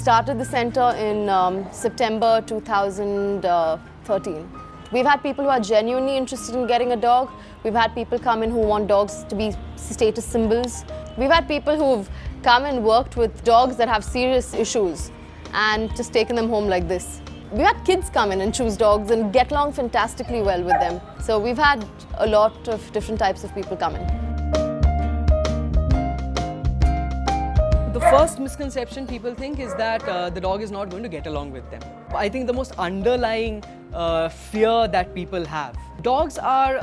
started the center in September 2013. We've had people who are genuinely interested in getting a dog. We've had people come in who want dogs to be status symbols. We've had people who've come and worked with dogs that have serious issues and just taken them home like this. We've had kids come in and choose dogs and get along fantastically well with them. So we've had a lot of different types of people come in. The first misconception people think is that the dog is not going to get along with them. I think the most underlying fear that people have. Dogs are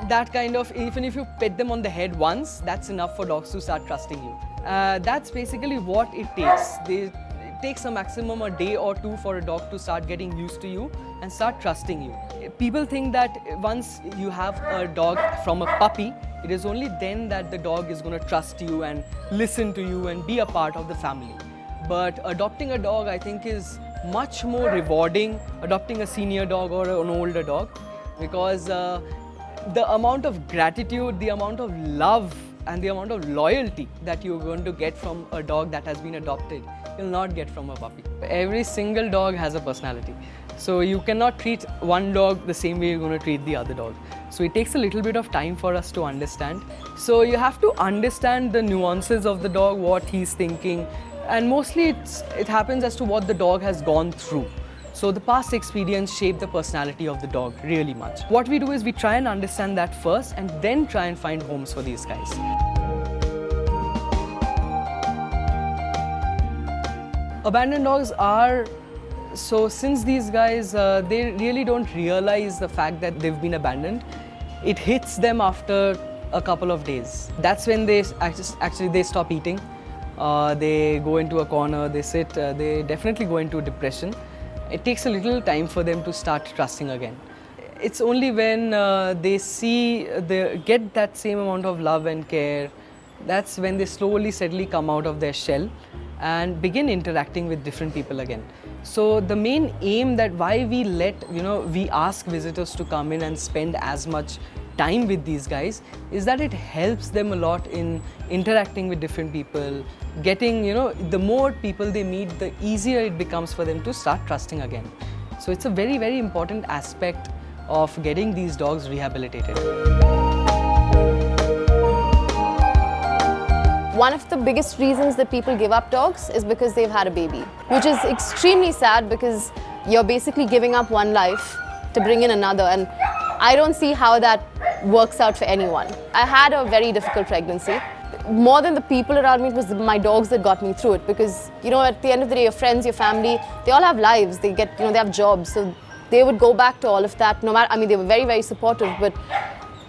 that kind of, even if you pet them on the head once, that's enough for dogs to start trusting you. That's basically what it takes. It takes a maximum a day or two for a dog to start getting used to you and start trusting you. People think that once you have a dog from a puppy, it is only then that the dog is going to trust you and listen to you and be a part of the family. But adopting a dog, I think, is much more rewarding, adopting a senior dog or an older dog, because the amount of gratitude, the amount of love and the amount of loyalty that you're going to get from a dog that has been adopted, you'll not get from a puppy. Every single dog has a personality. So you cannot treat one dog the same way you're going to treat the other dog. So it takes a little bit of time for us to understand. So you have to understand the nuances of the dog, what he's thinking, and mostly it happens as to what the dog has gone through. So the past experience shaped the personality of the dog really much. What we do is we try and understand that first and then try and find homes for these guys. Abandoned dogs are, so since these guys, they really don't realize the fact that they've been abandoned, it hits them after a couple of days. That's when they actually stop eating. They go into a corner, they sit, they definitely go into depression. It takes a little time for them to start trusting again. It's only when they get that same amount of love and care, that's when they slowly, steadily come out of their shell and begin interacting with different people again. So the main aim that why we ask visitors to come in and spend as much time with these guys is that it helps them a lot in interacting with different people, getting, the more people they meet, the easier it becomes for them to start trusting again. So it's a very, very important aspect of getting these dogs rehabilitated. One of the biggest reasons that people give up dogs is because they've had a baby, which is extremely sad because you're basically giving up one life to bring in another, and I don't see how that works out for anyone. I had a very difficult pregnancy. More than the people around me, it was my dogs that got me through it, because at the end of the day, your friends, your family, they all have lives, they have jobs, so they would go back to all of that. No matter, they were very, very supportive, but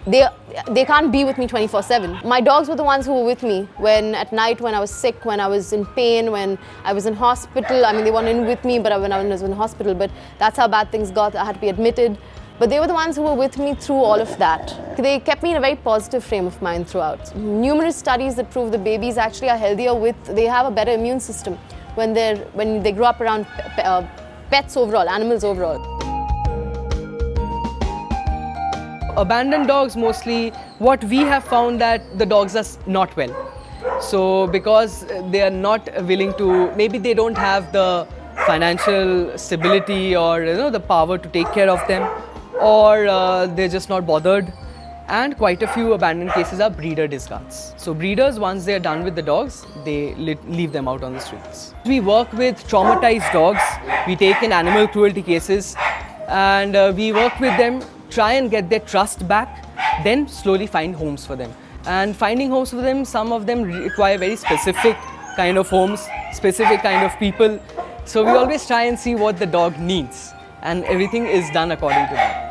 they can't be with me 24/7. My dogs were the ones who were with me at night when I was sick, when I was in pain, when I was in hospital. They weren't in with me, but when I was in hospital, but that's how bad things got. I had to be admitted. But they were the ones who were with me through all of that. They kept me in a very positive frame of mind throughout. Numerous studies that prove the babies actually are healthier they have a better immune system when they grow up around pets overall, animals overall. Abandoned dogs, mostly what we have found that the dogs are not well. So because they are not willing to, maybe they don't have the financial stability or the power to take care of them, or they're just not bothered. And quite a few abandoned cases are breeder discards. So breeders, once they're done with the dogs, they leave them out on the streets. We work with traumatized dogs. We take in animal cruelty cases and we work with them, try and get their trust back, then slowly find homes for them. And finding homes for them, some of them require very specific kind of homes, specific kind of people. So we always try and see what the dog needs, and everything is done according to that.